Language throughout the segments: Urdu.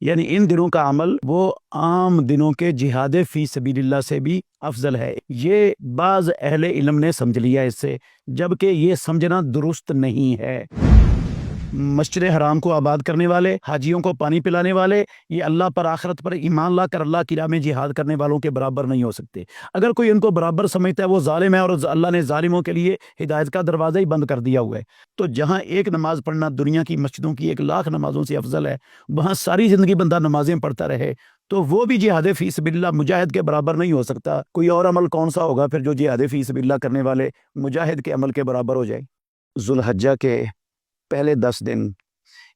یعنی ان دنوں کا عمل وہ عام دنوں کے جہاد فی سبیل اللہ سے بھی افضل ہے۔ یہ بعض اہل علم نے سمجھ لیا اس سے، جبکہ یہ سمجھنا درست نہیں ہے۔ مسجد حرام کو آباد کرنے والے، حاجیوں کو پانی پلانے والے، یہ اللہ پر آخرت پر ایمان لا کر اللہ کی راہ میں جہاد کرنے والوں کے برابر نہیں ہو سکتے۔ اگر کوئی ان کو برابر سمجھتا ہے وہ ظالم ہے، اور اللہ نے ظالموں کے لیے ہدایت کا دروازہ ہی بند کر دیا ہوا ہے۔ تو جہاں ایک نماز پڑھنا دنیا کی مسجدوں کی 1,00,000 نمازوں سے افضل ہے، وہاں ساری زندگی بندہ نمازیں پڑھتا رہے تو وہ بھی جہاد فی سبیل اللہ مجاہد کے برابر نہیں ہو سکتا۔ کوئی اور عمل کون سا ہوگا پھر جو جہاد فی سبیل اللہ کرنے والے مجاہد کے عمل کے برابر ہو جائے۔ ذو الحجہ کے پہلے 10 دن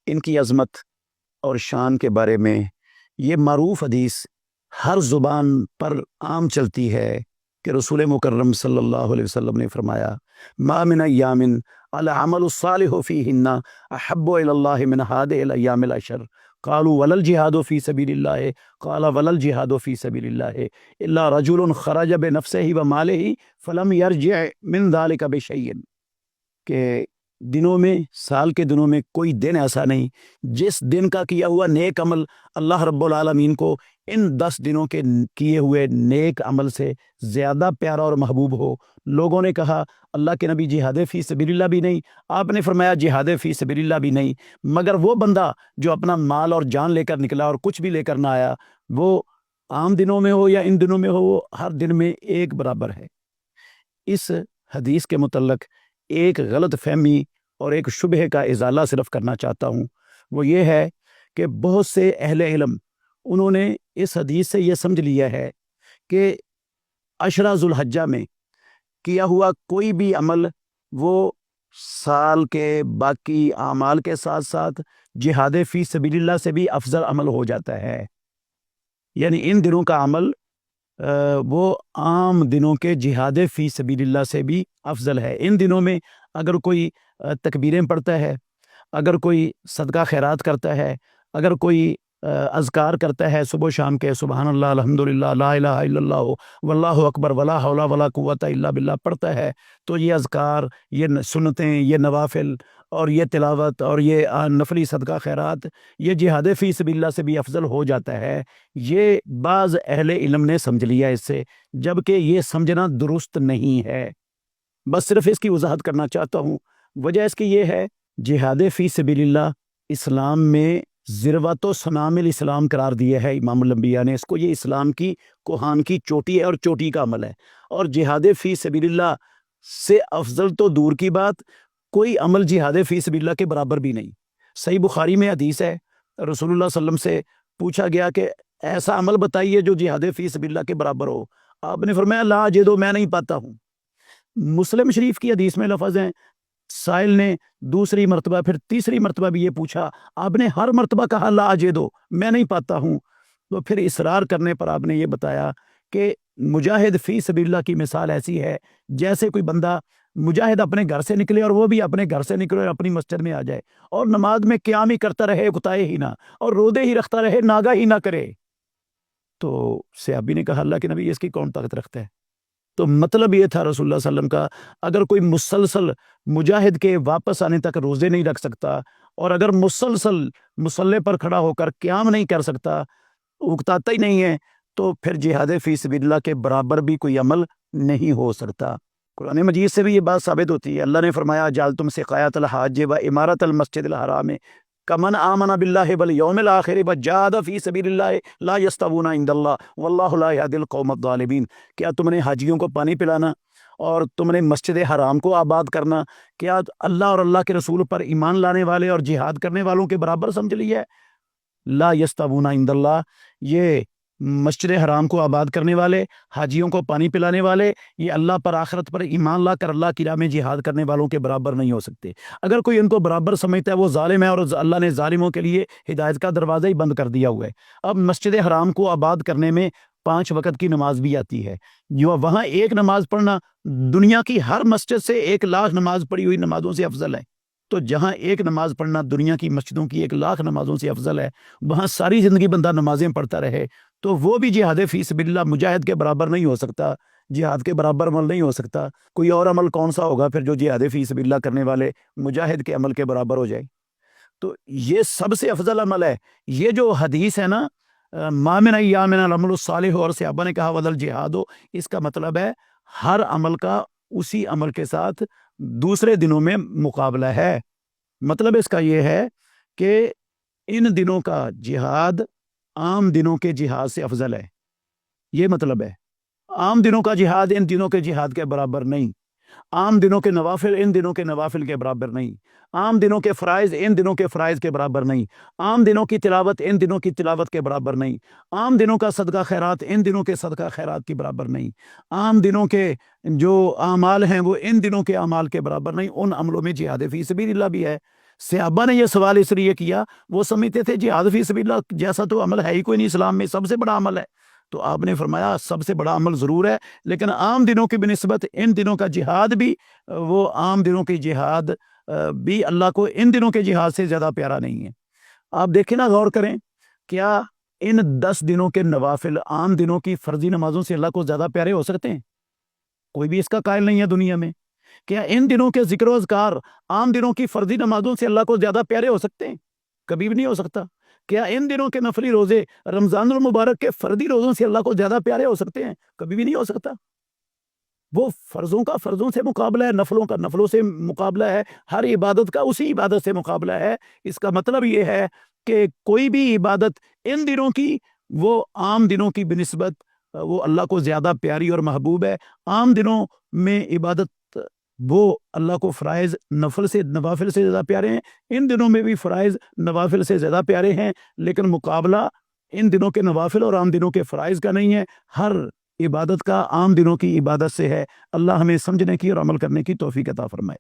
ان کی عظمت اور شان کے بارے میں یہ معروف حدیث ہر زبان پر عام چلتی ہے کہ رسول مکرم صلی اللہ علیہ وسلم نے فرمایا، ما من ایام العمل الصالح فیہن احب الی اللہ من هذه الایام العشر قالوا ولا الجہاد فی سبیل اللہ قال ولا الجہاد فی سبیل اللہ الا رجل خرج بنفسہ ومالہ فلم یرجع من ذلک بشیء، کہ دنوں میں، سال کے دنوں میں کوئی دن ایسا نہیں جس دن کا کیا ہوا نیک عمل اللہ رب العالمین کو ان 10 دنوں کے کیے ہوئے نیک عمل سے زیادہ پیارا اور محبوب ہو۔ لوگوں نے کہا اللہ کے نبی جہاد فی سبیل اللہ بھی نہیں؟ آپ نے فرمایا جہاد فی سبیل اللہ بھی نہیں، مگر وہ بندہ جو اپنا مال اور جان لے کر نکلا اور کچھ بھی لے کر نہ آیا، وہ عام دنوں میں ہو یا ان دنوں میں ہو، وہ ہر دن میں ایک برابر ہے۔ اس حدیث کے متعلق ایک غلط فہمی اور ایک شبہ کا ازالہ صرف کرنا چاہتا ہوں، وہ یہ ہے کہ بہت سے اہل علم انہوں نے اس حدیث سے یہ سمجھ لیا ہے کہ عشرہ ذو الحجہ میں کیا ہوا کوئی بھی عمل وہ سال کے باقی اعمال کے ساتھ ساتھ جہاد فی سبیل اللہ سے بھی افضل عمل ہو جاتا ہے۔ یعنی ان دنوں کا عمل وہ عام دنوں کے جہاد فی سبیل اللہ سے بھی افضل ہے۔ ان دنوں میں اگر کوئی تکبیریں پڑھتا ہے، اگر کوئی صدقہ خیرات کرتا ہے، اگر کوئی اذکار کرتا ہے صبح و شام کے، سبحان اللہ، الحمدللہ، لا الہ الا اللہ، واللہ اکبر، ولا حول ولا قوت الا باللہ پڑھتا ہے، تو یہ اذکار، یہ سنتیں، یہ نوافل اور یہ تلاوت اور یہ نفلی صدقہ خیرات، یہ جہاد فی سبیل اللہ سے بھی افضل ہو جاتا ہے۔ یہ بعض اہل علم نے سمجھ لیا اس سے، جبکہ یہ سمجھنا درست نہیں ہے۔ بس صرف اس کی وضاحت کرنا چاہتا ہوں۔ وجہ اس کی یہ ہے، جہاد فی سبیل اللہ اسلام میں ذروۃ و سنام الاسلام قرار دیا ہے امام الانبیاء نے اس کو۔ یہ اسلام کی کوہان کی چوٹی ہے اور چوٹی کا عمل ہے، اور جہاد فی سبیل اللہ سے افضل تو دور کی بات، کوئی عمل جہاد فی سبیل اللہ کے برابر بھی نہیں۔ صحیح بخاری میں حدیث ہے، رسول اللہ صلی اللہ علیہ وسلم سے پوچھا گیا کہ ایسا عمل بتائیے جو جہاد فی سبیل اللہ کے برابر ہو۔ آپ نے فرمایا لا اجدو، میں نہیں پاتا ہوں۔ مسلم شریف کی حدیث میں لفظ ہیں، سائل نے دوسری مرتبہ پھر تیسری مرتبہ بھی یہ پوچھا، آپ نے ہر مرتبہ کہا لا اجدو، میں نہیں پاتا ہوں۔ تو پھر اصرار کرنے پر آپ نے یہ بتایا کہ مجاہد فی سبیل اللہ کی مثال ایسی ہے جیسے کوئی بندہ مجاہد اپنے گھر سے نکلے اور وہ بھی اپنے گھر سے نکلے اور اپنی مسجد میں آ جائے اور نماز میں قیام ہی کرتا رہے، اکتائے ہی نہ، اور رودے ہی رکھتا رہے، ناگا ہی نہ کرے۔ تو صحابی نے کہا اللہ کے نبی اس کی کون طاقت رکھتا ہے؟ تو مطلب یہ تھا رسول اللہ صلی اللہ علیہ وسلم کا، اگر کوئی مسلسل مجاہد کے واپس آنے تک روزے نہیں رکھ سکتا، اور اگر مسلسل مصلے پر کھڑا ہو کر قیام نہیں کر سکتا، اکتاتا ہی نہیں ہے، تو پھر جہاد فی سبیل اللہ کے برابر بھی کوئی عمل نہیں ہو سکتا۔ قرآن مجید سے بھی یہ بات ثابت ہوتی ہے۔ اللہ نے فرمایا جعلتم سقایۃ الحاج و امارۃ المسجد الحرام کمن آمن باللہ والیوم الآخر وجاہد فی سبیل اللہ لا یستوون عند اللہ واللہ لا یہدی القوم الظالمین۔ کیا تم نے حاجیوں کو پانی پلانا اور تم نے مسجد حرام کو آباد کرنا، کیا اللہ اور اللہ کے رسول پر ایمان لانے والے اور جہاد کرنے والوں کے برابر سمجھ لیا ہے؟ لا یستوون عند اللہ، یہ مسجد حرام کو آباد کرنے والے، حاجیوں کو پانی پلانے والے، یہ اللہ پر آخرت پر ایمان لا کر اللہ کی راہ میں جہاد کرنے والوں کے برابر نہیں ہو سکتے۔ اگر کوئی ان کو برابر سمجھتا ہے وہ ظالم ہے، اور اللہ نے ظالموں کے لیے ہدایت کا دروازہ ہی بند کر دیا ہوا ہے۔ اب مسجد حرام کو آباد کرنے میں 5 وقت کی نماز بھی آتی ہے، جو وہاں ایک نماز پڑھنا دنیا کی ہر مسجد سے 1,00,000 نماز پڑھی ہوئی نمازوں سے افضل ہے۔ تو جہاں ایک نماز پڑھنا دنیا کی مسجدوں کی 1,00,000 نمازوں سے افضل ہے، وہاں ساری زندگی بندہ نمازیں پڑھتا رہے تو وہ بھی جہاد فی سبیل اللہ مجاہد کے برابر نہیں ہو سکتا، جہاد کے برابر عمل نہیں ہو سکتا۔ کوئی اور عمل کون سا ہوگا پھر جو جہاد فی سبیل اللہ کرنے والے مجاہد کے عمل کے برابر ہو جائے۔ تو یہ سب سے افضل عمل ہے۔ یہ جو حدیث ہے نا ما من ایام العمل الصالح، اور صحابہ نے کہا ودل جہاد ہو، اس کا مطلب ہے ہر عمل کا اسی عمل کے ساتھ دوسرے دنوں میں مقابلہ ہے۔ مطلب اس کا یہ ہے کہ ان دنوں کا جہاد عام دنوں کے جہاد سے افضل ہے، یہ مطلب ہے۔ عام دنوں کا جہاد ان دنوں کے جہاد کے برابر نہیں، عام دنوں کے نوافل ان دنوں کے نوافل کے برابر نہیں، عام دنوں کے فرائض ان دنوں کے فرائض کے برابر نہیں، عام دنوں کی تلاوت ان دنوں کی تلاوت کے برابر نہیں، عام دنوں کا صدقہ خیرات ان دنوں کے صدقہ خیرات کے برابر نہیں، عام دنوں کے جو اعمال ہیں وہ ان دنوں کے اعمال کے برابر نہیں۔ ان عملوں میں جہاد فی سبیل اللہ بھی ہے۔ صحابہ نے یہ سوال اس لیے کیا، وہ سمجھتے تھے جہاد فی سبیل اللہ جیسا تو عمل ہے ہی کوئی نہیں، اسلام میں سب سے بڑا عمل ہے۔ تو آپ نے فرمایا سب سے بڑا عمل ضرور ہے، لیکن عام دنوں کی بنسبت ان دنوں کا جہاد بھی، وہ عام دنوں کی جہاد بھی اللہ کو ان دنوں کے جہاد سے زیادہ پیارا نہیں ہے۔ آپ دیکھیں نا، غور کریں، کیا ان 10 دنوں کے نوافل عام دنوں کی فرضی نمازوں سے اللہ کو زیادہ پیارے ہو سکتے ہیں؟ کوئی بھی اس کا قائل نہیں ہے دنیا میں۔ کیا ان دنوں کے ذکر و اذکار عام دنوں کی فرضی نمازوں سے اللہ کو زیادہ پیارے ہو سکتے ہیں؟ کبھی بھی نہیں ہو سکتا۔ کیا ان دنوں کے نفلی روزے رمضان المبارک کے فردی روزوں سے اللہ کو زیادہ پیارے ہو سکتے ہیں؟ کبھی بھی نہیں ہو سکتا۔ وہ فرضوں کا فرضوں سے مقابلہ ہے، نفلوں کا نفلوں سے مقابلہ ہے، ہر عبادت کا اسی عبادت سے مقابلہ ہے۔ اس کا مطلب یہ ہے کہ کوئی بھی عبادت ان دنوں کی وہ عام دنوں کی بنسبت وہ اللہ کو زیادہ پیاری اور محبوب ہے۔ عام دنوں میں عبادت وہ اللہ کو فرائض نفل سے نوافل سے زیادہ پیارے ہیں، ان دنوں میں بھی فرائض نوافل سے زیادہ پیارے ہیں، لیکن مقابلہ ان دنوں کے نوافل اور عام دنوں کے فرائض کا نہیں ہے، ہر عبادت کا عام دنوں کی عبادت سے ہے۔ اللہ ہمیں سمجھنے کی اور عمل کرنے کی توفیق عطا فرمائے۔